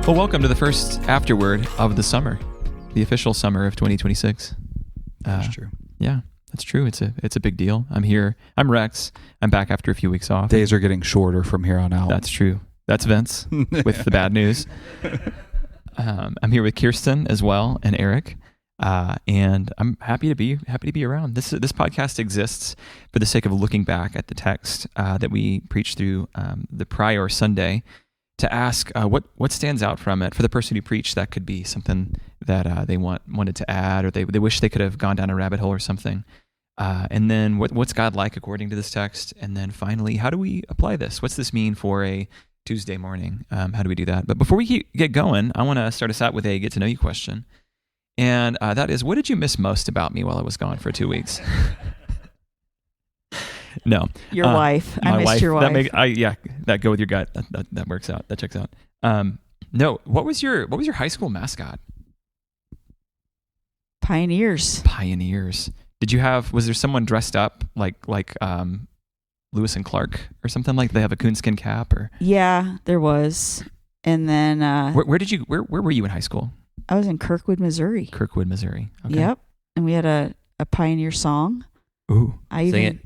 Well, welcome to the first Afterword of the summer, the official summer of 2026. That's true. Yeah, that's true. It's a big deal. I'm here. I'm Rex. I'm back after a few weeks off. Days are getting shorter from here on out. That's true. That's Vince with the bad news. I'm here with Kirsten as well and Eric, and I'm happy to be around. This podcast exists for the sake of looking back at the text that we preached through the prior Sunday, to ask what stands out from it. For the person who preached, that could be something that they wanted to add, or they wish they could have gone down a rabbit hole or something. And then what's God like according to this text? And then finally, how do we apply this? What's this mean for a Tuesday morning? How do we do that? But before we get going, I want to start us out with a get to know you question. And that is, what did you miss most about me while I was gone for 2 weeks? No, your wife. I missed your wife. That go with your gut. That works out. That checks out. No, what was your high school mascot? Pioneers. Was there someone dressed up like Lewis and Clark or something, like they have a coonskin cap? Or yeah, there was. And then where were you in high school? I was in Kirkwood, Missouri. Okay. Yep. And we had a Pioneer song. Ooh, sing it.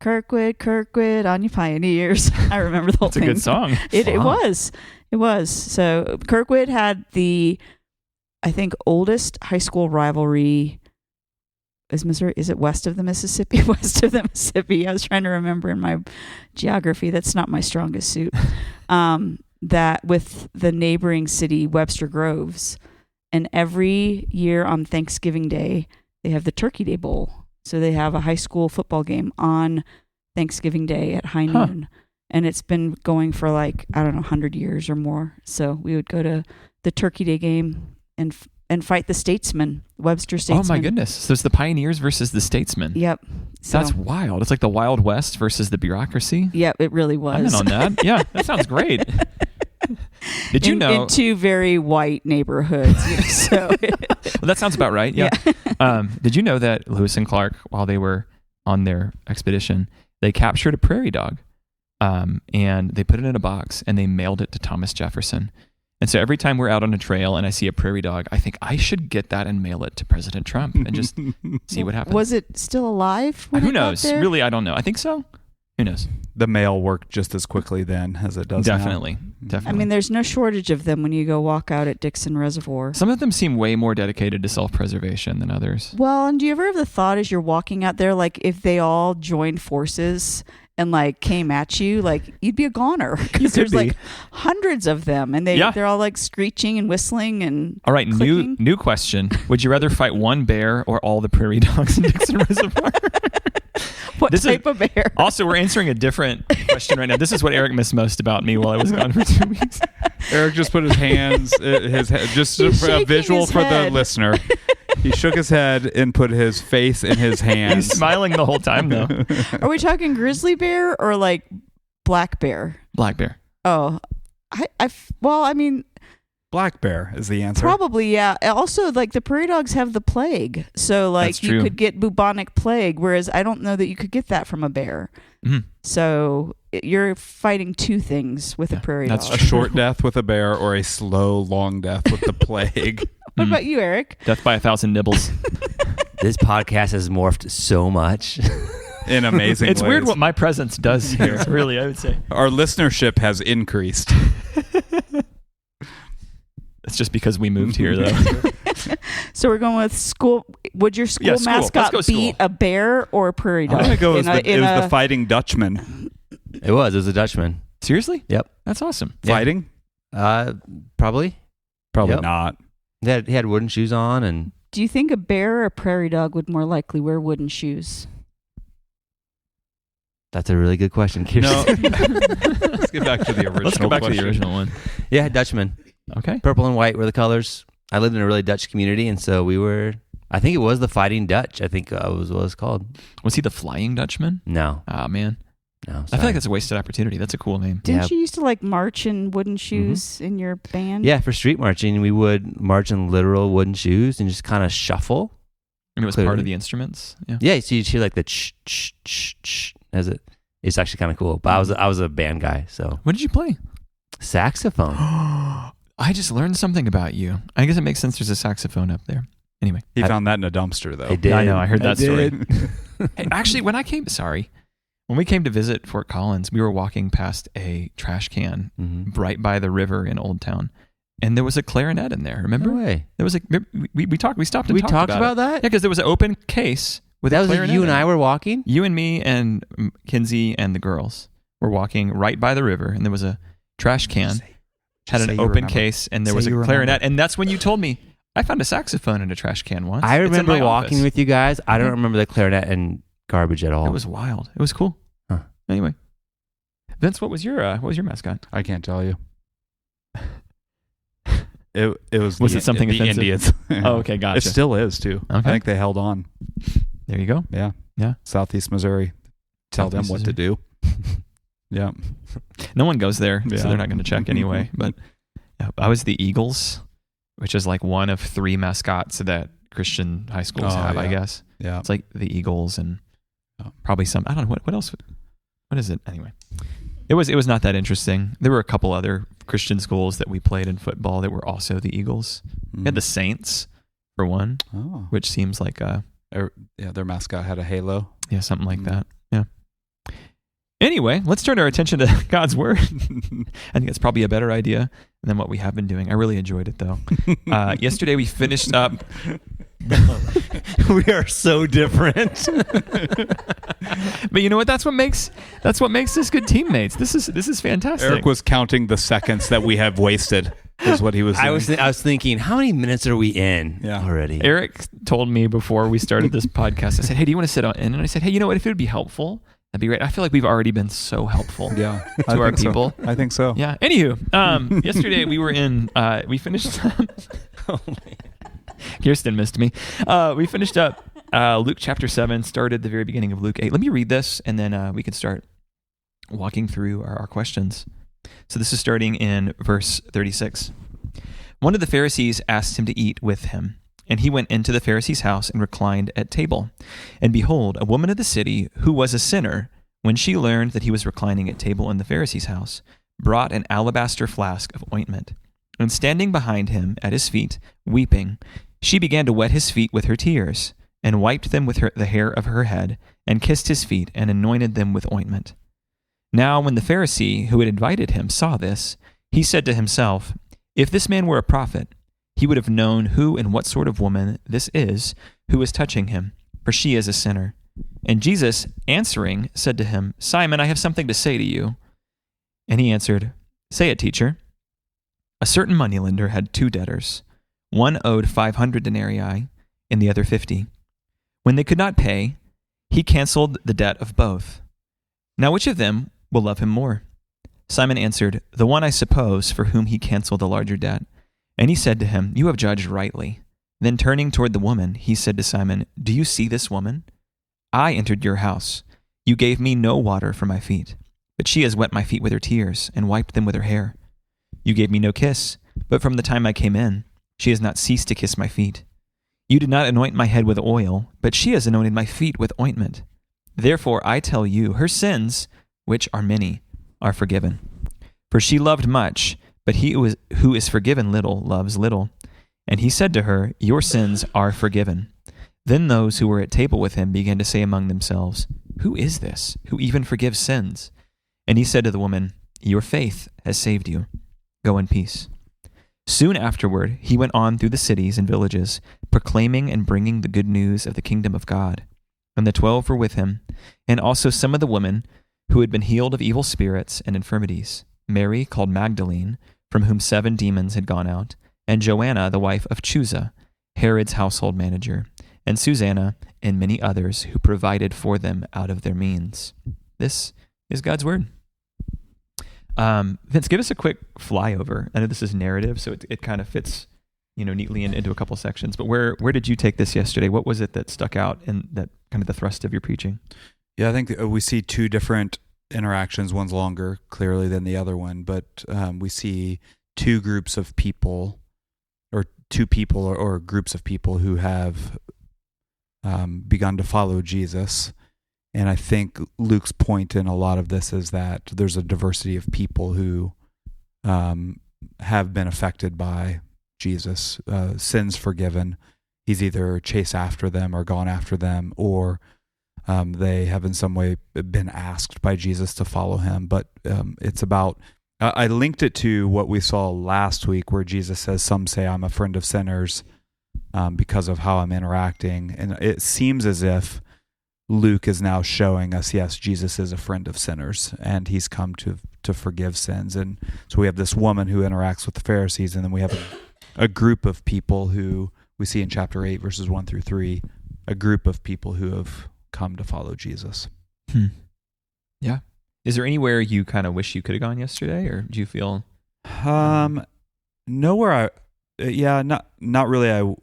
Kirkwood on your Pioneers. I remember the whole thing. It's a good song. It was. So Kirkwood had the, I think, oldest high school rivalry. Is Missouri? Is it west of the Mississippi? West of the Mississippi. I was trying to remember in my geography. That's not my strongest suit. That with the neighboring city, Webster Groves, and every year on Thanksgiving Day they have the Turkey Day Bowl. So they have a high school football game on Thanksgiving Day at high noon. And it's been going for 100 years or more. So we would go to the Turkey Day game and fight the Statesmen, Webster Statesmen. Oh my goodness. So it's the Pioneers versus the Statesmen. Yep. So, that's wild. It's like the Wild West versus the bureaucul. Yep, it really was. I'm in on that. Yeah, that sounds great. Did you know? In two very white neighborhoods. So well, that sounds about right. Yeah. Did you know that Lewis and Clark, while they were on their expedition, they captured a prairie dog, and they put it in a box and they mailed it to Thomas Jefferson. And so every time we're out on a trail and I see a prairie dog, I think I should get that and mail it to President Trump and just see what happens. Was it still alive? Who knows? Really, I don't know. I think so. Who knows? The mail worked just as quickly then as it does Definitely. now. I mean, there's no shortage of them when you go walk out at Dixon Reservoir. Some of them seem way more dedicated to self-preservation than others. Well, and do you ever have the thought as you're walking out there, if they all joined forces and came at you, you'd be a goner, because there's hundreds of them, and they're all screeching and whistling and all right, clicking. new question. Would you rather fight one bear or all the prairie dogs in Dixon Reservoir? What type of bear? Also, we're answering a different question right now. This is what Eric missed most about me while I was gone for 2 weeks. Eric just put his hands, just a visual for the listener. He shook his head and put his face in his hands. He's smiling the whole time, though. Are we talking grizzly bear or black bear? Black bear. Oh, Black bear is the answer. Probably, yeah. Also, the prairie dogs have the plague. So, you could get bubonic plague, whereas I don't know that you could get that from a bear. Mm-hmm. So, you're fighting two things with a prairie dog. That's a short death with a bear or a slow, long death with the plague. What about you, Eric? Death by 1,000 nibbles. This podcast has morphed so much. In amazing It's ways. weird what my presence does here, really, I would say. Our listenership has increased. It's just because we moved here, though. So we're going with school. Would your school mascot beat a bear or a prairie dog? I'm going to go it was the Fighting Dutchman. It was a Dutchman. Seriously? Yep. That's awesome. Fighting? Probably. Probably Yep. not. He had wooden shoes on. And do you think a bear or a prairie dog would more likely wear wooden shoes? That's a really good question, Kirsten. No. Let's get back to the original Let's go back question. to the original one. Yeah, Dutchman. Okay. Purple and white were the colors. I lived in a really Dutch community, and so I think it was the Fighting Dutch, I think was what it was called. Was he the Flying Dutchman? No. Oh, man. No, I feel like that's a wasted opportunity. That's a cool name. Didn't you used to march in wooden shoes in your band? Yeah, for street marching, we would march in literal wooden shoes and just kind of shuffle. And it was part of the instruments? Yeah. Yeah, so you'd hear the ch as it. It's actually kind of cool. But I was a band guy, so. What did you play? Saxophone. I just learned something about you. I guess it makes sense. There's a saxophone up there. Anyway. He found that in a dumpster, though. I did. I know. I heard that story. did. Hey, actually, when we came to visit Fort Collins, we were walking past a trash can right by the river in Old Town. And there was a clarinet in there. Remember? No way. There was we stopped and talked about that? Yeah, because there was an open case with That a was clarinet. you and I were walking? You and me and Kinsey and the girls were walking right by the river, and there was a trash can, had an open case, and there was a clarinet. And that's when you told me, I found a saxophone in a trash can once. I remember walking with you guys. I don't Mhm. remember the clarinet and garbage at all. It was wild. It was cool. Huh. Anyway, Vince, what was your mascot? I can't tell you. It was. Was it something the offensive? Indians? Oh, okay, gotcha. It still is too. Okay. I think they held on. There you go. Yeah. Yeah. Southeast Missouri. Tell them Southeast what to do. Yeah. No one goes there, so Yeah. they're not going to check anyway. But yeah, I was the Eagles, which is like one of 3 mascots that Christian high schools have, I yeah. guess. Yeah. It's like the Eagles and Oh. probably some, I don't know, what else? What is it? Anyway, it was not that interesting. There were a couple other Christian schools that we played in football that were also the Eagles. We had the Saints for one, Oh. which seems like Yeah, their mascot had a halo. yeah, something like that. Yeah. Anyway, let's turn our attention to God's Word. I think that's probably a better idea than what we have been doing. I really enjoyed it, though. Yesterday, we finished up. We are so different. But you know what? That's what makes us good teammates. This is fantastic. Eric was counting the seconds that we have wasted. Is what he was doing. I was thinking, how many minutes are we in already? Eric told me before we started this podcast, I said, hey, do you want to sit on in? And I said, hey, you know what? If it would be helpful, that'd be great. I feel like we've already been so helpful Yeah. to our people. So. I think so. Yeah. Anywho, yesterday we were in, we finished, Kirsten missed me. We finished up Luke chapter 7, started the very beginning of Luke 8. Let me read this, and then we can start walking through our questions. So this is starting in verse 36. One of the Pharisees asked him to eat with him, and he went into the Pharisee's house and reclined at table. And behold, a woman of the city, who was a sinner, when she learned that he was reclining at table in the Pharisee's house, brought an alabaster flask of ointment. And standing behind him at his feet, weeping, she began to wet his feet with her tears, and wiped them with the hair of her head, and kissed his feet, and anointed them with ointment. Now when the Pharisee who had invited him saw this, he said to himself, if this man were a prophet, he would have known who and what sort of woman this is who is touching him, for she is a sinner. And Jesus, answering, said to him, Simon, I have something to say to you. And he answered, say it, teacher. A certain moneylender had 2 debtors. One owed 500 denarii, and the other 50. When they could not pay, he canceled the debt of both. Now which of them will love him more? Simon answered, the one, I suppose, for whom he canceled the larger debt. And he said to him, you have judged rightly. Then turning toward the woman, he said to Simon, do you see this woman? I entered your house. You gave me no water for my feet, but she has wet my feet with her tears and wiped them with her hair. You gave me no kiss, but from the time I came in, she has not ceased to kiss my feet. You did not anoint my head with oil, but she has anointed my feet with ointment. Therefore I tell you, her sins, which are many, are forgiven. For she loved much, but he who is forgiven little loves little. And he said to her, your sins are forgiven. Then those who were at table with him began to say among themselves, who is this, who even forgives sins? And he said to the woman, your faith has saved you. Go in peace. Soon afterward, he went on through the cities and villages, proclaiming and bringing the good news of the kingdom of God. And the 12 were with him, and also some of the women who had been healed of evil spirits and infirmities, Mary called Magdalene, from whom 7 demons had gone out, and Joanna, the wife of Chuza, Herod's household manager, and Susanna, and many others who provided for them out of their means. This is God's word. Vince, give us a quick flyover. I know this is narrative, so it kind of fits, neatly into a couple sections. But where did you take this yesterday? What was it that stuck out and that kind of the thrust of your preaching? Yeah, I think we see 2 different interactions. One's longer, clearly, than the other one, but we see 2 groups of people, or 2 people, or groups of people who have begun to follow Jesus. And I think Luke's point in a lot of this is that there's a diversity of people who have been affected by Jesus, sins forgiven. He's either chased after them or gone after them, or they have in some way been asked by Jesus to follow him. But it's about, I linked it to what we saw last week where Jesus says, some say I'm a friend of sinners because of how I'm interacting. And it seems as if Luke is now showing us, yes, Jesus is a friend of sinners and he's come to forgive sins. And so we have this woman who interacts with the Pharisees, and then we have a group of people who we see in chapter 8, verses 1 through 3, a group of people who have come to follow Jesus. Yeah. Is there anywhere you kind of wish you could have gone yesterday, or do you feel? Nowhere. Not really.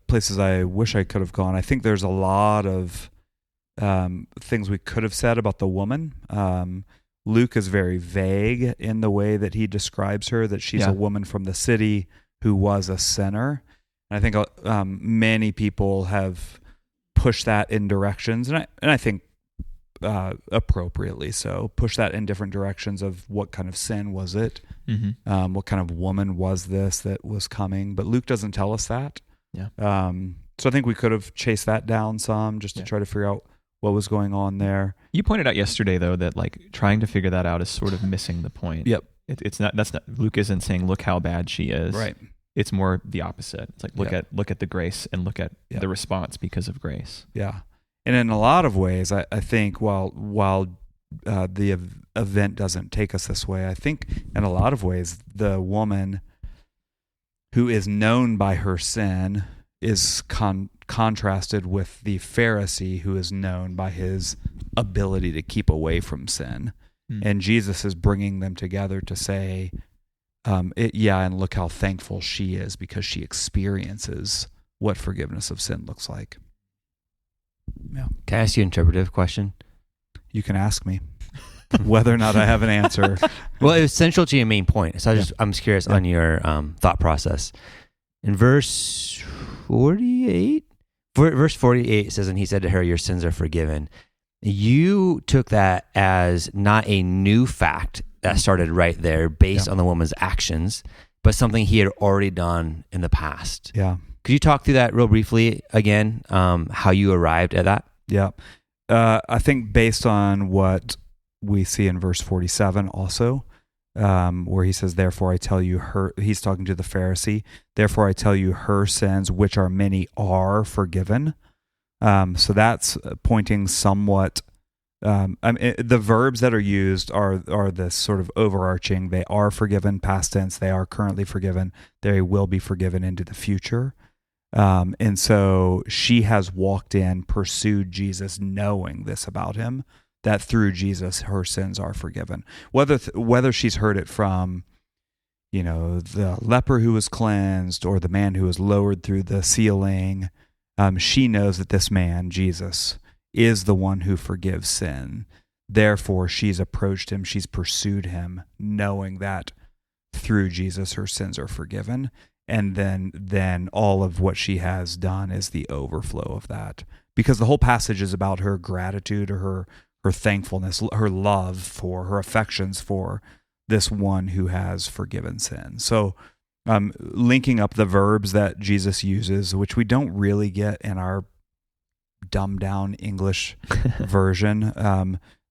Places I wish I could have gone. I think there's a lot of things we could have said about the woman. Luke is very vague in the way that he describes her, that she's a woman from the city who was a sinner. And I think many people have pushed that in directions, and I think appropriately so, push that in different directions of what kind of sin was it, what kind of woman was this that was coming. But Luke doesn't tell us that. Yeah. So I think we could have chased that down some just to try to figure out what was going on there. You pointed out yesterday, though, that like trying to figure that out is sort of missing the point. Yep. It's not. That's not. Luke isn't saying, "Look how bad she is." Right. It's more the opposite. It's like look at the grace and look at the response because of grace. Yeah. And in a lot of ways, I think while the event doesn't take us this way, I think in a lot of ways the woman who is known by her sin is contrasted with the Pharisee who is known by his ability to keep away from sin. And Jesus is bringing them together to say, and look how thankful she is because she experiences what forgiveness of sin looks like. Yeah. Can I ask you an interpretive question? You can ask me whether or not I have an answer. Well, it was central to your main point. So I'm just curious on your thought process. In verse 48, verse 48 says, and he said to her, your sins are forgiven. You took that as not a new fact that started right there based on the woman's actions, but something he had already done in the past. Yeah. Could you talk through that real briefly again, how you arrived at that? Yeah. I think based on what we see in verse 47 also, where he says, therefore I tell you he's talking to the Pharisee, therefore I tell you her sins, which are many, are forgiven. So that's pointing somewhat, the verbs that are used are this sort of overarching, they are forgiven, past tense, they are currently forgiven, they will be forgiven into the future. And so she has walked in, pursued Jesus, knowing this about him, that through Jesus, her sins are forgiven. Whether she's heard it from, the leper who was cleansed or the man who was lowered through the ceiling, she knows that this man, Jesus, is the one who forgives sin. Therefore, she's approached him, she's pursued him, knowing that through Jesus, her sins are forgiven. And then all of what she has done is the overflow of that. Because the whole passage is about her gratitude or her thankfulness, her love for, her affections for this one who has forgiven sin. So linking up the verbs that Jesus uses, which we don't really get in our dumbed down English version,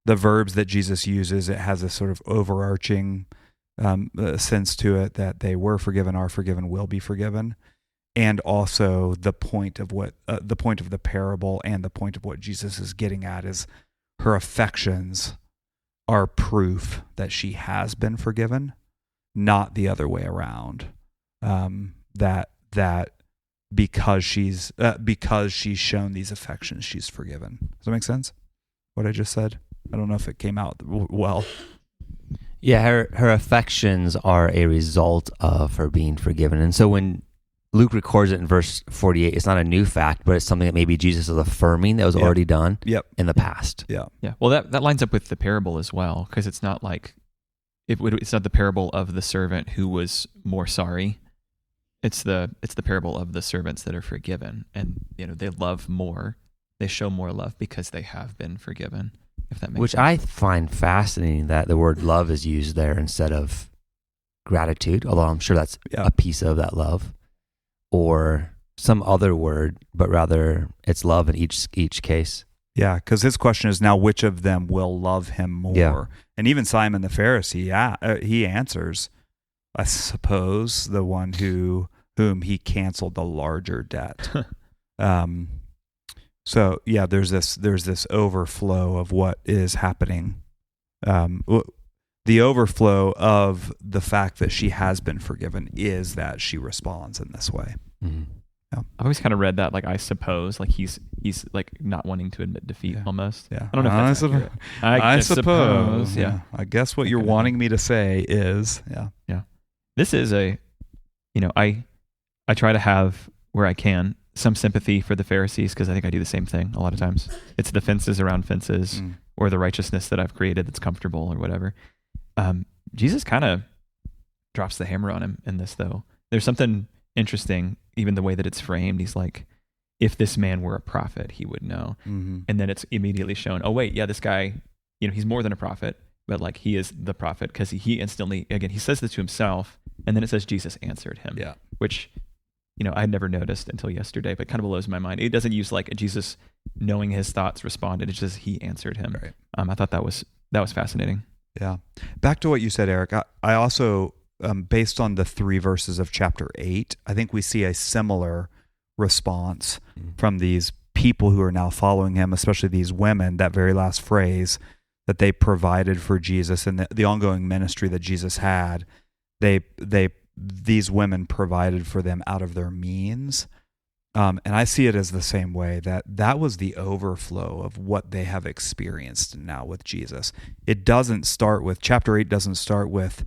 the verbs that Jesus uses, it has a sort of overarching sense to it that they were forgiven, are forgiven, will be forgiven, and also the point of what the point of the parable and the point of what Jesus is getting at is her affections are proof that she has been forgiven, not the other way around. That because she's shown these affections, she's forgiven. Does that make sense? What I just said? I don't know if it came out well. Yeah, her affections are a result of her being forgiven. And so when Luke records it in verse 48, it's not a new fact, but it's something that maybe Jesus is affirming that was already done in the past. Yeah. Yeah. Well, that lines up with the parable as well, because it's not like it's not the parable of the servant who was more sorry. It's the parable of the servants that are forgiven, and they love more. They show more love because they have been forgiven. If that makes Which sense. I find fascinating that the word love is used there instead of gratitude, although I'm sure that's Yeah. a piece of that love, or some other word, but rather it's love in each case. Yeah, because his question is now, which of them will love him more? Yeah. And even Simon the Pharisee, he answers, I suppose, the one whom he canceled the larger debt. So yeah, there's this overflow of what is happening. The overflow of the fact that she has been forgiven is that she responds in this way. Mm-hmm. Yeah. I've always kind of read that, like, I suppose, like he's like not wanting to admit defeat Yeah. almost. Yeah, I don't know if that's accurate. I suppose. Yeah. Yeah, I guess what you're Kinda wanting me to say is, This is I try to have, where I can, some sympathy for the Pharisees, because I think I do the same thing a lot of times. It's the fences around fences, or the righteousness that I've created that's comfortable or whatever. Jesus kind of drops the hammer on him in this, though. There's something interesting, even the way that it's framed. He's like, if this man were a prophet, he would know. Mm-hmm. And then it's immediately shown, oh wait, yeah, this guy, he's more than a prophet, but like he is the prophet, because he instantly, again, he says this to himself, and then it says Jesus answered him. Yeah. Which, I had never noticed until yesterday, but kind of blows my mind. It doesn't use like Jesus knowing his thoughts responded. It's just he answered him. Right. I thought that was fascinating. Yeah. Back to what you said, Eric. I also, based on the 3 verses of chapter 8, I think we see a similar response from these people who are now following him, especially these women. That very last phrase, that they provided for Jesus and the ongoing ministry that Jesus had, these women provided for them out of their means. And I see it as the same way, that was the overflow of what they have experienced now with Jesus. It doesn't start with, chapter 8 doesn't start with,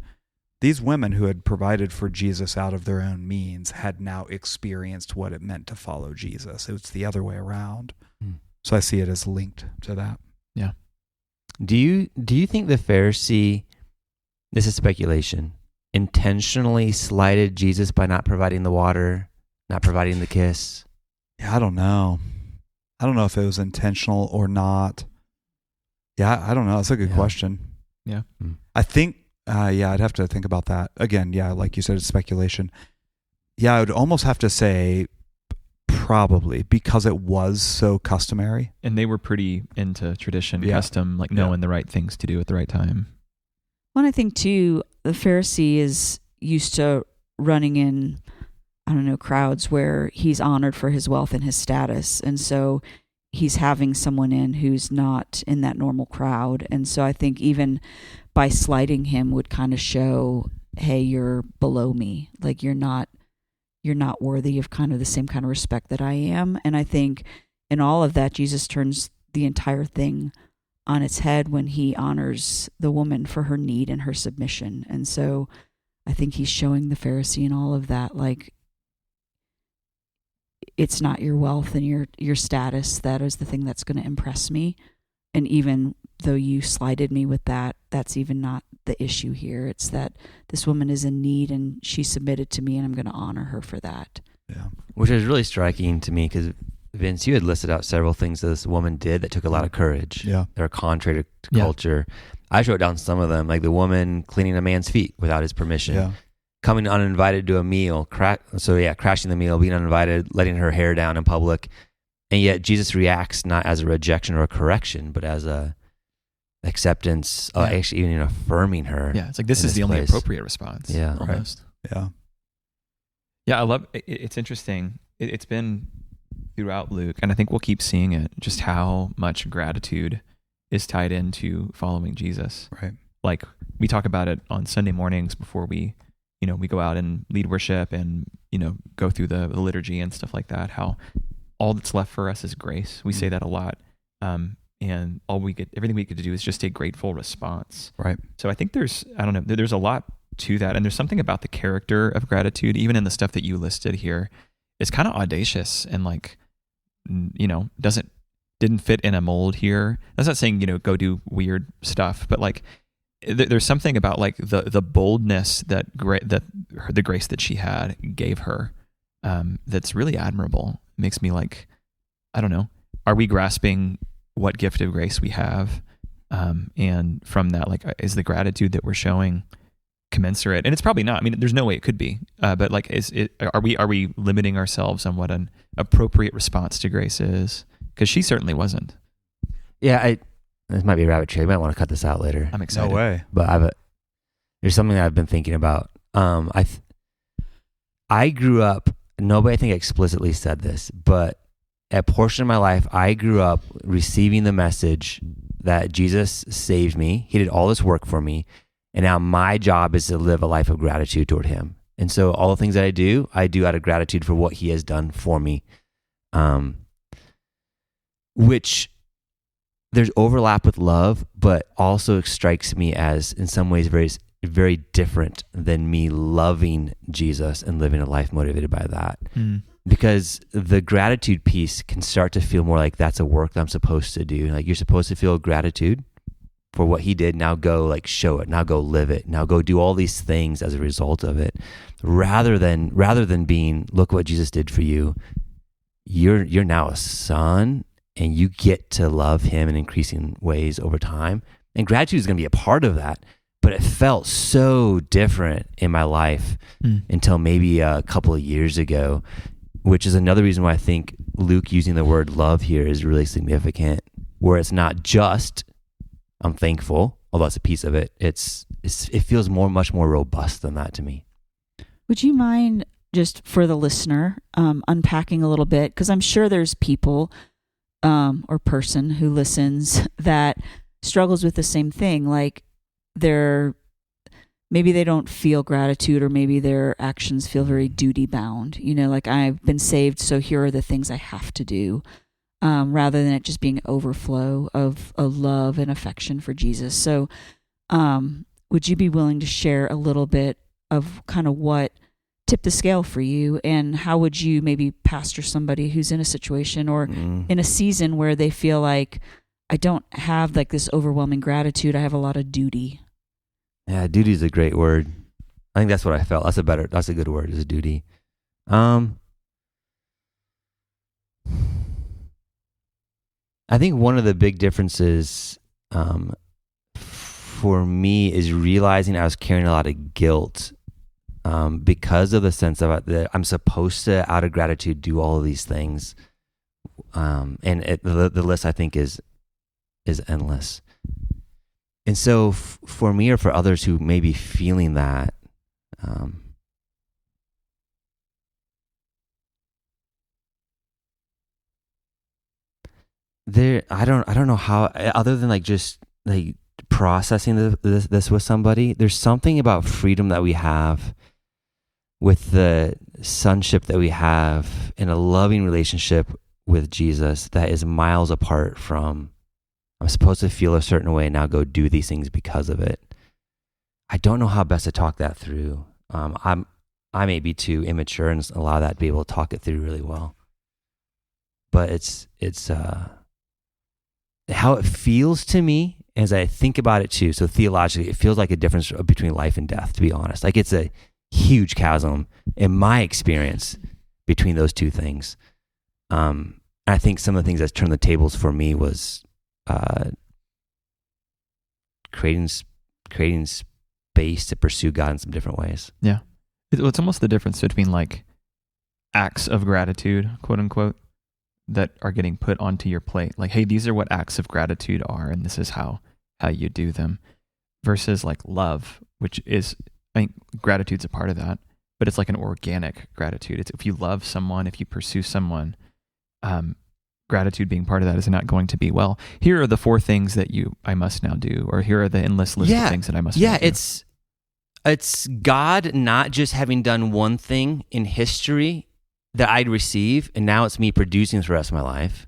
these women who had provided for Jesus out of their own means had now experienced what it meant to follow Jesus. It's the other way around. So I see it as linked to that. Yeah. Do you think the Pharisee, this is speculation, intentionally slighted Jesus by not providing the water, not providing the kiss? Yeah, I don't know. I don't know if it was intentional or not. Yeah, I don't know. That's a good question. Yeah. I think, I'd have to think about that. Again, yeah, like you said, it's speculation. Yeah, I would almost have to say probably, because it was so customary. And they were pretty into tradition, Yeah. custom, like knowing the right things to do at the right time. Well, I think too, the Pharisee is used to running in, crowds where he's honored for his wealth and his status. And so he's having someone in who's not in that normal crowd. And so I think even by slighting him would kind of show, hey, you're below me. Like you're not worthy of kind of the same kind of respect that I am. And I think in all of that, Jesus turns the entire thing on its head when he honors the woman for her need and her submission. And so I think he's showing the Pharisee in all of that, like, it's not your wealth and your status that is the thing that's going to impress me. And even though you slighted me with that, that's even not the issue here. It's that this woman is in need and she submitted to me, and I'm going to honor her for that. Yeah. Which is really striking to me, because Vince, you had listed out several things that this woman did that took a lot of courage. Yeah. They're contrary to culture. I wrote down some of them, like the woman cleaning a man's feet without his permission. Yeah. Coming uninvited to a meal, crashing the meal, being uninvited, letting her hair down in public. And yet Jesus reacts not as a rejection or a correction, but as a acceptance, actually even affirming her. Yeah, it's like this is the only appropriate response. Yeah. Almost. Yeah. Yeah, I love it. It's interesting. It's been throughout Luke, and I think we'll keep seeing it, just how much gratitude is tied into following Jesus. Right. Like we talk about it on Sunday mornings before we go out and lead worship and, go through the liturgy and stuff like that, how all that's left for us is grace. We say that a lot. And everything we get to do is just a grateful response. Right. So I think there's a lot to that. And there's something about the character of gratitude, even in the stuff that you listed here, it's kind of audacious and like, didn't fit in a mold here. That's not saying, go do weird stuff, but like there's something about like the boldness that the grace that she had gave her, that's really admirable. It makes me like, I don't know, are we grasping what gift of grace we have? And from that, like, is the gratitude that we're showing commensurate, and it's probably not. I mean, there's no way it could be. But like, are we limiting ourselves on what an appropriate response to grace is? Because she certainly wasn't. Yeah, this might be a rabbit trail. You might want to cut this out later. I'm excited. No way. But there's something that I've been thinking about. I grew up. Nobody I think explicitly said this, but a portion of my life, I grew up receiving the message that Jesus saved me. He did all this work for me. And now my job is to live a life of gratitude toward him. And so all the things that I do out of gratitude for what he has done for me. Which there's overlap with love, but also strikes me as in some ways very, very different than me loving Jesus and living a life motivated by that. Because the gratitude piece can start to feel more like that's a work that I'm supposed to do. Like you're supposed to feel gratitude for what he did. Now go like show it. Now go live it. Now go do all these things as a result of it. Rather than being, look what Jesus did for you. You're now a son and you get to love him in increasing ways over time. And gratitude is going to be a part of that. But it felt so different in my life until maybe a couple of years ago, which is another reason why I think Luke using the word love here is really significant, where it's not just I'm thankful, although that's a piece of it. It feels much more robust than that to me. Would you mind just for the listener unpacking a little bit? Because I'm sure there's people or person who listens that struggles with the same thing. Like maybe they don't feel gratitude, or maybe their actions feel very duty bound. Like I've been saved, so here are the things I have to do. Rather than it just being overflow of a love and affection for Jesus. So would you be willing to share a little bit of kind of what tipped the scale for you, and how would you maybe pastor somebody who's in a situation or in a season where they feel like, I don't have like this overwhelming gratitude, I have a lot of duty? Yeah, duty is a great word. I think that's what I felt. That's a good word, is a duty. I think one of the big differences for me is realizing I was carrying a lot of guilt because of the sense of that I'm supposed to, out of gratitude, do all of these things. The list, I think, is endless. And so for me, or for others who may be feeling that, I don't know how, other than like just like processing this with somebody. There's something about freedom that we have with the sonship that we have in a loving relationship with Jesus that is miles apart from, I'm supposed to feel a certain way and now go do these things because of it. I don't know how best to talk that through. I may be too immature and allow that to be able to talk it through really well. But it's how it feels to me as I think about it too. So theologically, it feels like a difference between life and death, to be honest. Like it's a huge chasm in my experience between those two things. I think some of the things that turned the tables for me was creating space to pursue God in some different ways. Yeah. It's almost the difference between like acts of gratitude, quote unquote, that are getting put onto your plate. Like, hey, these are what acts of gratitude are, and this is how you do them, versus like love, which is, I think gratitude's a part of that, but it's like an organic gratitude. It's if you love someone, if you pursue someone, gratitude being part of that is not going to be, well, here are the 4 things that I must now do, or here are the endless list of things that I must now do. It's God not just having done one thing in history that I'd receive, and now it's me producing for the rest of my life.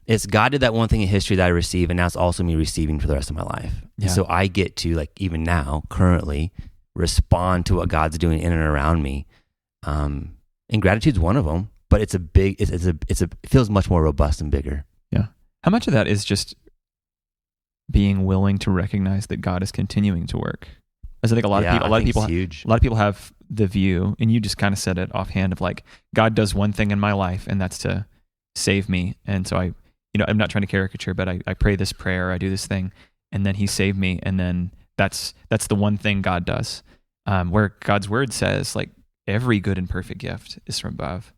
It's God did that one thing in history that I receive, and now it's also me receiving for the rest of my life. Yeah. So I get to, like, even now, currently, respond to what God's doing in and around me. And gratitude's one of them, but it feels much more robust and bigger. Yeah. How much of that is just being willing to recognize that God is continuing to work? As I think a lot of people have the view, and you just kind of said it offhand, of like, God does one thing in my life, and that's to save me. And so I'm not trying to caricature, but I pray this prayer, I do this thing, and then he saved me, and then that's the one thing God does. where God's word says like every good and perfect gift is from above,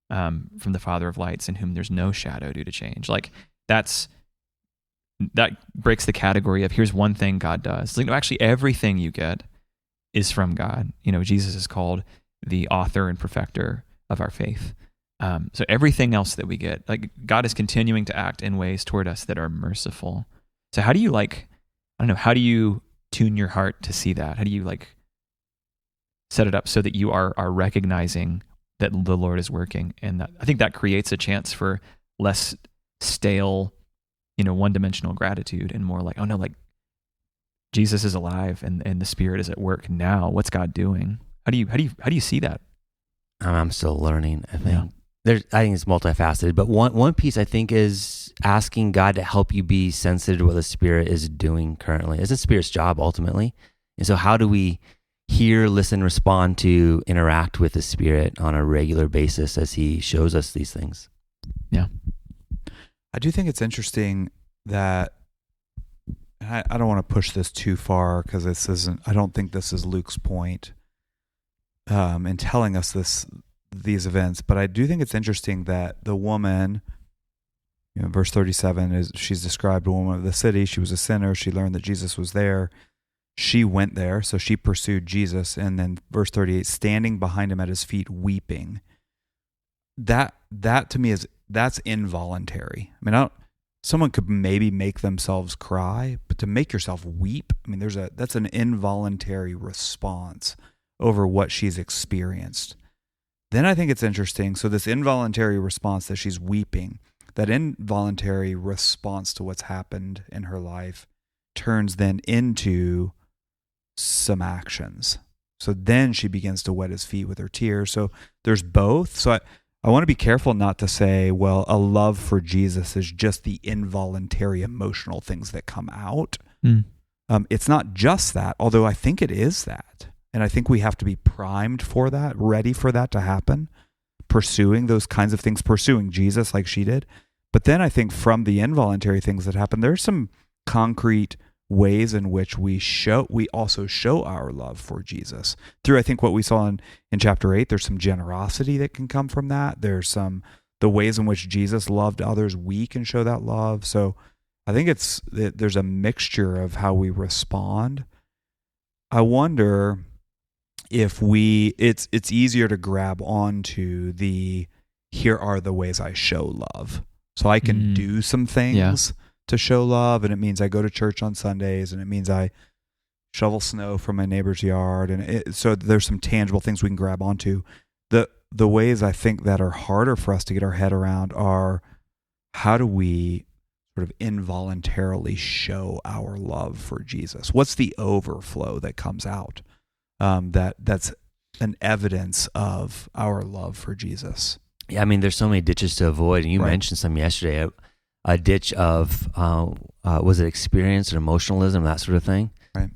from the Father of lights, in whom there's no shadow due to change. Like that breaks the category of here's one thing God does. Like, no, actually everything you get is from God. Jesus is called the author and perfecter of our faith. So everything else that we get, like God is continuing to act in ways toward us that are merciful. So how do you how do you tune your heart to see that? How do you set it up so that you are recognizing that the Lord is working? And I think that creates a chance for less stale, one-dimensional gratitude, and more like, oh no, like Jesus is alive and the Spirit is at work now. What's God doing? How do you see that? I'm still learning. I think I think it's multifaceted, but one piece I think is asking God to help you be sensitive to what the Spirit is doing currently. It's the Spirit's job ultimately, and so how do we hear, listen, respond to, interact with the Spirit on a regular basis as He shows us these things? Yeah, I do think it's interesting that. I don't want to push this too far because I don't think this is Luke's point in telling us these events, but I do think it's interesting that the woman, verse 37 she's described a woman of the city. She was a sinner. She learned that Jesus was there. She went there, so she pursued Jesus. And then verse 38, standing behind him at his feet, weeping. That to me that's involuntary. I mean, someone could maybe make themselves cry, but to make yourself weep, I mean, that's an involuntary response over what she's experienced. Then I think it's interesting. So this involuntary response that she's weeping, that involuntary response to what's happened in her life turns then into some actions. So then she begins to wet his feet with her tears. So there's both. So I want to be careful not to say, well, a love for Jesus is just the involuntary emotional things that come out. It's not just that, although I think it is that. And I think we have to be primed for that, ready for that to happen, pursuing those kinds of things, pursuing Jesus like she did. But then I think from the involuntary things that happen, there's some concrete ways in which we also show our love for Jesus. Through, I think, what we saw in chapter 8, there's some generosity that can come from that. There's the ways in which Jesus loved others, we can show that love. So I think there's a mixture of how we respond. I wonder if it's easier to grab onto here are the ways I show love. So I can do some things to show love, and it means I go to church on Sundays, and it means I shovel snow from my neighbor's yard, and so there's some tangible things we can grab onto. The ways I think that are harder for us to get our head around are, how do we sort of involuntarily show our love for Jesus? What's the overflow that comes out that's an evidence of our love for Jesus? Yeah, I mean, there's so many ditches to avoid, and you mentioned some yesterday. A ditch of was it experience or emotionalism, that sort of thing? Right.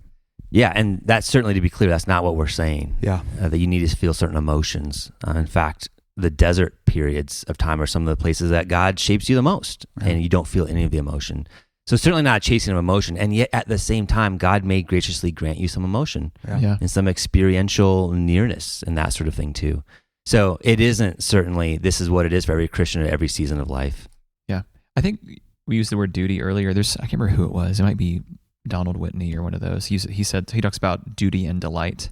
Yeah, and that's certainly, to be clear, that's not what we're saying. Yeah. That you need to feel certain emotions. In fact, the desert periods of time are some of the places that God shapes you the most, and you don't feel any of the emotion. So certainly not chasing of emotion, and yet at the same time, God may graciously grant you some emotion and some experiential nearness and that sort of thing too. So it isn't certainly, this is what it is for every Christian at every season of life. Yeah. I think we used the word duty earlier. I can't remember who it was. It might be Donald Whitney or one of those. He talks about duty and delight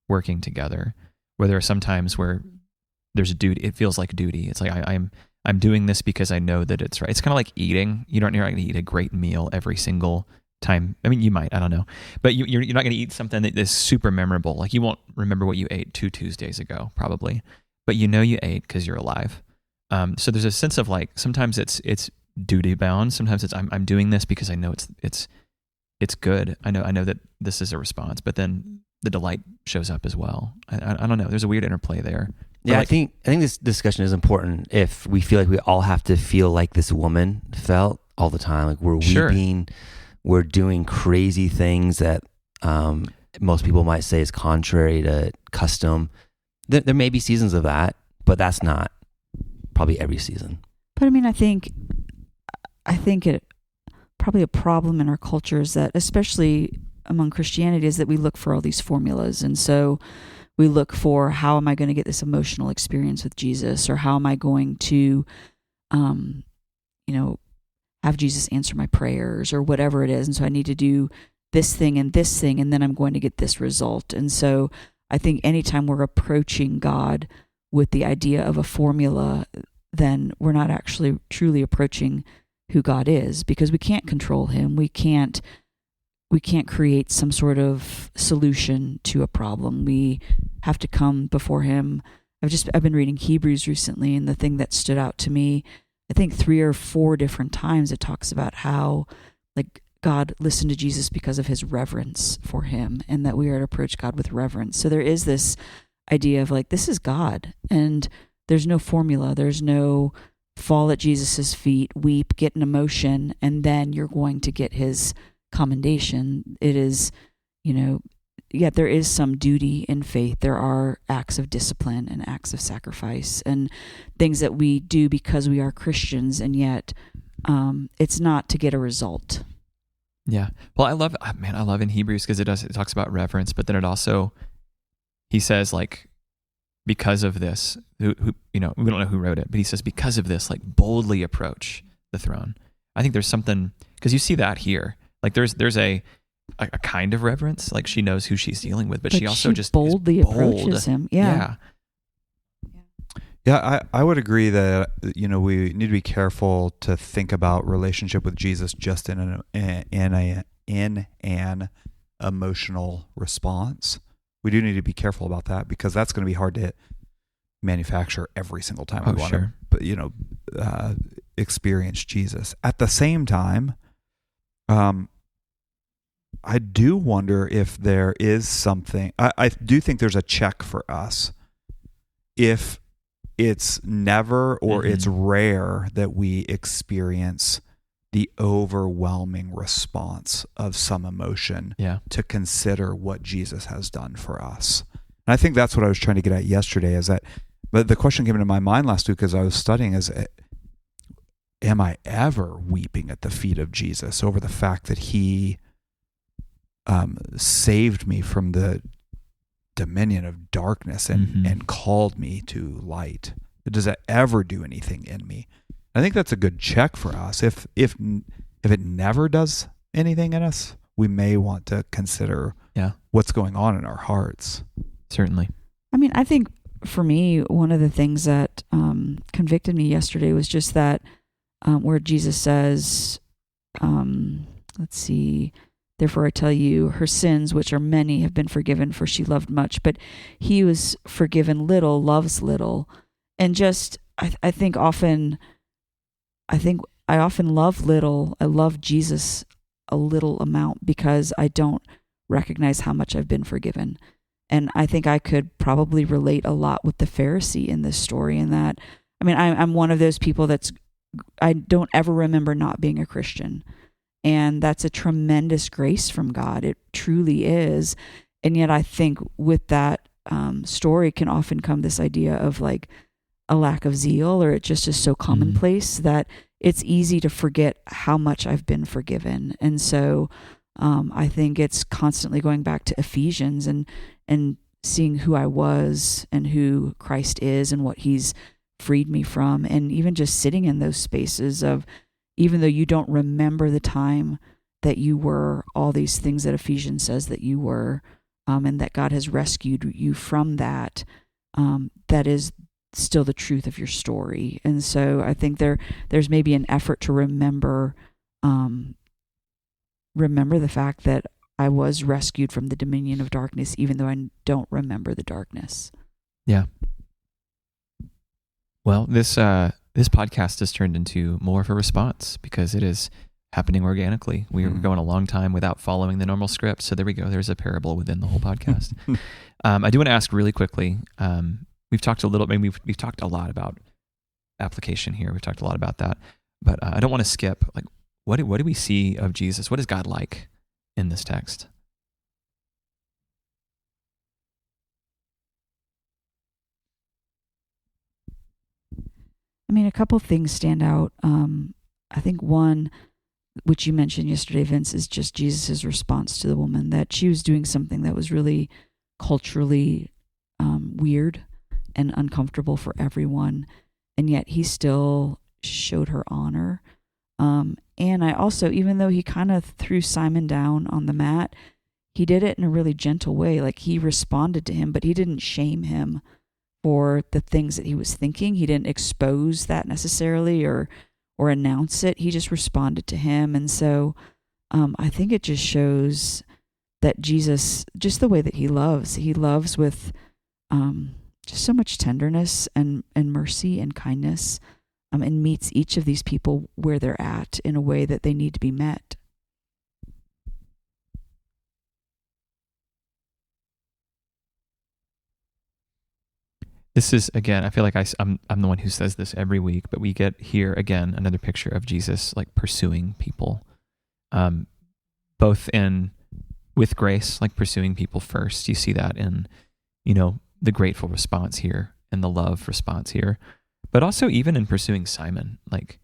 working together, where there are some times where there's a duty. It feels like duty. It's like I'm doing this because I know that it's right. It's kind of like eating. You're not going to eat a great meal every single time. I mean, you might, I don't know, but you're not going to eat something that is super memorable. Like you won't remember what you ate 2 Tuesdays ago, probably, but you ate because you're alive. So there's a sense of like, sometimes it's duty bound. Sometimes it's I'm doing this because I know it's good. I know that this is a response, but then the delight shows up as well. I don't know. There's a weird interplay there. Yeah, I think this discussion is important if we feel like we all have to feel like this woman felt all the time. Like we're weeping, we're doing crazy things that most people might say is contrary to custom. There may be seasons of that, but that's not probably every season. But I mean, I think it probably a problem in our culture is that, especially among Christianity is that we look for all these formulas. And so we look for, how am I going to get this emotional experience with Jesus? Or how am I going to, have Jesus answer my prayers, or whatever it is. And so I need to do this thing, and then I'm going to get this result. And so I think anytime we're approaching God with the idea of a formula, then we're not actually truly approaching who God is, because we can't control him. We can't create some sort of solution to a problem. We have to come before him. I've been reading Hebrews recently, and the thing that stood out to me, I think 3 or 4 different times, it talks about how like God listened to Jesus because of his reverence for him, and that we are to approach God with reverence. So there is this idea of like, this is God, and there's no formula. There's no fall at Jesus's feet, weep, get an emotion, and then you're going to get his commendation. It is, yet there is some duty in faith. There are acts of discipline and acts of sacrifice and things that we do because we are Christians, and yet it's not to get a result. Yeah. Well, I love in Hebrews, because it talks about reverence, but then it also, he says like, because of this, who we don't know who wrote it, but he says, because of this, like, boldly approach the throne. I think there's something, because you see that here, like there's a kind of reverence, like she knows who she's dealing with, but she also just boldly approaches him. Yeah. Yeah, I would agree that we need to be careful to think about relationship with Jesus just in an emotional response. We do need to be careful about that, because that's going to be hard to manufacture every single time we want to, experience Jesus. At the same time, I do wonder if there is something. I do think there's a check for us if it's never or it's rare that we experience the overwhelming response of some emotion to consider what Jesus has done for us. And I think that's what I was trying to get at yesterday, is that, but the question came into my mind last week as I was studying is, am I ever weeping at the feet of Jesus over the fact that he saved me from the dominion of darkness and called me to light? Does that ever do anything in me? I think that's a good check for us. If it never does anything in us, we may want to consider what's going on in our hearts. Certainly. I mean, I think for me, one of the things that convicted me yesterday was just that where Jesus says, let's see, therefore I tell you, her sins, which are many, have been forgiven, for she loved much, but he who was forgiven little loves little. And just, I think I often love little. I love Jesus a little amount because I don't recognize how much I've been forgiven. And I think I could probably relate a lot with the Pharisee in this story, in that, I mean, I'm one of those people I don't ever remember not being a Christian. And that's a tremendous grace from God. It truly is. And yet I think with that story can often come this idea of like a lack of zeal, or it just is so commonplace that it's easy to forget how much I've been forgiven. And so I think it's constantly going back to Ephesians and seeing who I was and who Christ is and what he's freed me from. And even just sitting in those spaces of, even though you don't remember the time that you were all these things that Ephesians says that you were, and that God has rescued you from that, that is still the truth of your story. And so I think there's maybe an effort to remember the fact that I was rescued from the dominion of darkness, even though I don't remember the darkness. Yeah. Well, this podcast has turned into more of a response because it is happening organically. We are going a long time without following the normal script. So there we go. There's a parable within the whole podcast. I do want to ask really quickly. We've talked a little. Maybe we've talked a lot about application here. We've talked a lot about that, but I don't want to skip. Like, what do we see of Jesus? What is God like in this text? I mean, a couple things stand out. I think one, which you mentioned yesterday, Vince, is just Jesus's response to the woman, that she was doing something that was really culturally weird and uncomfortable for everyone, and yet he still showed her honor. And I also, even though he kind of threw Simon down on the mat, he did it in a really gentle way. Like, he responded to him, but he didn't shame him for the things that he was thinking. He didn't expose that necessarily or announce it. He just responded to him. And so I think it just shows that Jesus, just the way that he loves with just so much tenderness and mercy and kindness, and meets each of these people where they're at in a way that they need to be met. This is, again, I feel like I'm the one who says this every week, but we get here again another picture of Jesus like pursuing people, both with grace, like pursuing people first. You see that in, the grateful response here and the love response here, but also even in pursuing Simon. Like,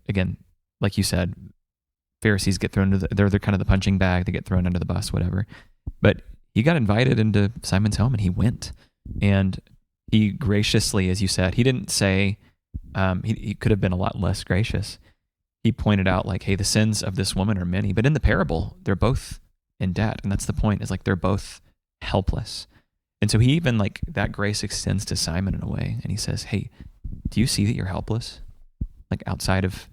again, like you said, Pharisees get thrown into they're kind of the punching bag. They get thrown under the bus, whatever. But he got invited into Simon's home and he went, and he graciously, as you said, he didn't say, he could have been a lot less gracious. He pointed out like, hey, the sins of this woman are many, but in the parable, they're both in debt. And that's the point, is like, they're both helpless. And so he even, like, that grace extends to Simon in a way. And he says, hey, do you see that you're helpless? Like, outside of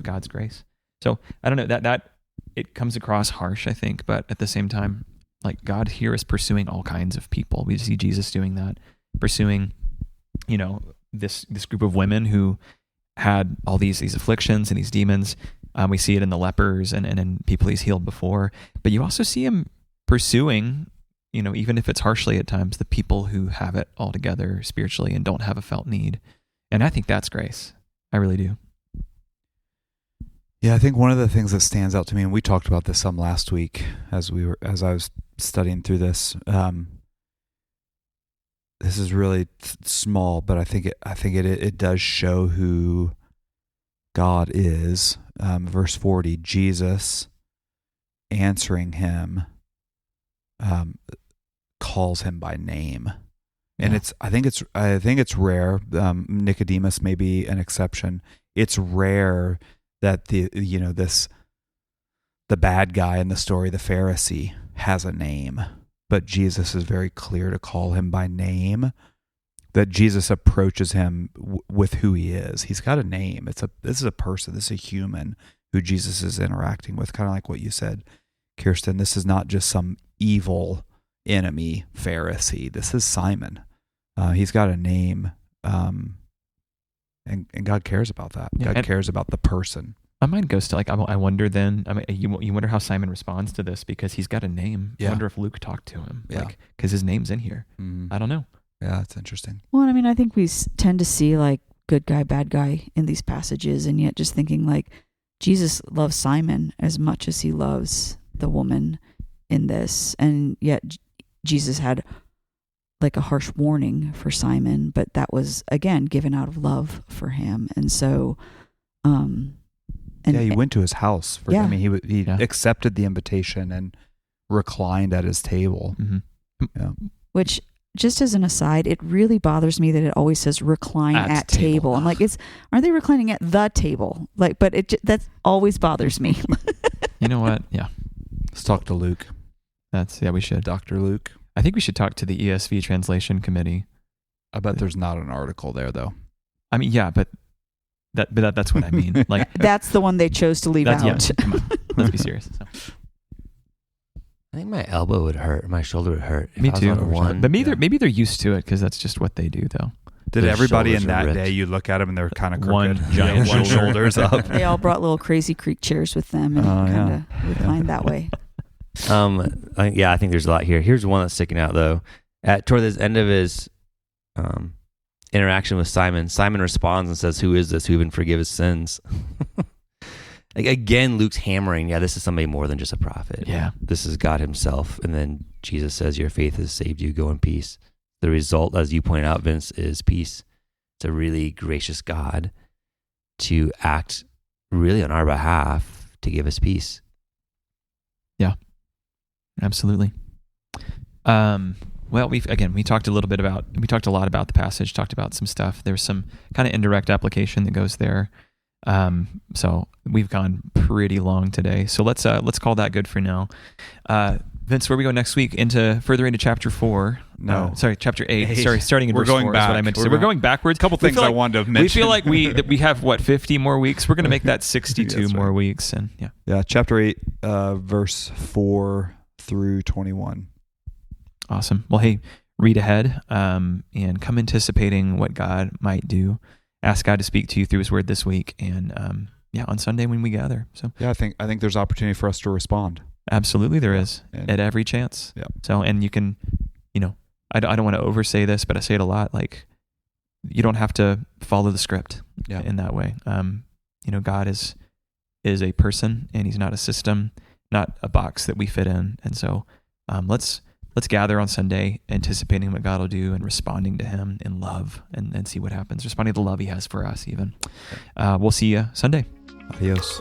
God's grace. So I don't know, that it comes across harsh, I think, but at the same time, like, God here is pursuing all kinds of people. We see Jesus doing that, pursuing, this group of women who had all these afflictions and these demons. We see it in the lepers and in people he's healed before, but you also see him pursuing, even if it's harshly at times, the people who have it all together spiritually and don't have a felt need. And I think that's grace. I really do. Yeah, I think one of the things that stands out to me, and we talked about this some last week as I was studying through this. This is really small, but I think it does show who God is. Verse 40, Jesus answering him, calls him by name. And I think it's rare. Nicodemus may be an exception. It's rare that the bad guy in the story, the Pharisee, has a name, but Jesus is very clear to call him by name. That Jesus approaches him with who he is. He's got a name. This is a person. This is a human who Jesus is interacting with. Kind of like what you said, Kirsten. This is not just some evil enemy Pharisee. This is Simon. He's got a name, and God cares about that. Yeah, God cares about the person. My mind goes to, like, I wonder then, you wonder how Simon responds to this because he's got a name. Yeah. I wonder if Luke talked to him, Yeah. like, because his name's in here. Mm-hmm. I don't know. Yeah, that's interesting. Well, I mean, I think we tend to see like good guy, bad guy in these passages, and yet just thinking like Jesus loves Simon as much as he loves the woman in this, and yet Jesus had like a harsh warning for Simon, but that was again given out of love for him, and so, he went to his house. Yeah. I mean, he accepted the invitation and reclined at his table. Mm-hmm. Yeah. Which, just as an aside, it really bothers me that it always says recline at table. I'm like, aren't they reclining at the table? Like, but that always bothers me. You know what? Yeah. Let's talk to Luke. We should. Dr. Luke. I think we should talk to the ESV translation committee. I bet there's not an article there though. I mean, yeah, but that's what I mean. Like, that's the one they chose to leave out. Yeah, come on. Let's be serious. So. I think my elbow would hurt. My shoulder would hurt. Me too. But maybe they're used to it because that's just what they do, though. Did Their everybody in shoulders are that ripped. day, you look at them and they're kind of crooked? One giant one shoulder. shoulders up. They all brought little Crazy Creek chairs with them and kind of reclined that way. I think there's a lot here. Here's one that's sticking out though. Toward the end of his interaction with Simon, Simon responds and says, "Who is this who even forgive his sins?" Like, again, Luke's hammering, this is somebody more than just a prophet. Yeah. This is God himself. And then Jesus says, your faith has saved you. Go in peace. The result, as you pointed out, Vince, is peace. It's a really gracious God to act really on our behalf to give us peace. Absolutely. Well, we talked a lot about the passage, talked about some stuff. There's some kind of indirect application that goes there. So we've gone pretty long today. So let's call that good for now. Vince, where we go next week? Further into chapter 4? No, chapter 8. Sorry, starting in verse 4 is what I meant to say. We're going backwards. A couple things I wanted to mention. We feel like we have 50 more weeks. We're going to make that 62 more weeks, and yeah, chapter 8, verse 4 through 21. Awesome. Well, hey, read ahead, and come anticipating what God might do. Ask God to speak to you through His Word this week, and on Sunday when we gather. So yeah, I think there's opportunity for us to respond. Absolutely, there is at every chance. Yeah. So, and you can, I don't want to oversay this, but I say it a lot. Like, you don't have to follow the script in that way. God is a person, and He's not a system, not a box that we fit in. And so, let's gather on Sunday, anticipating what God will do and responding to Him in love, and see what happens. Responding to the love He has for us, even. We'll see you Sunday. Adios.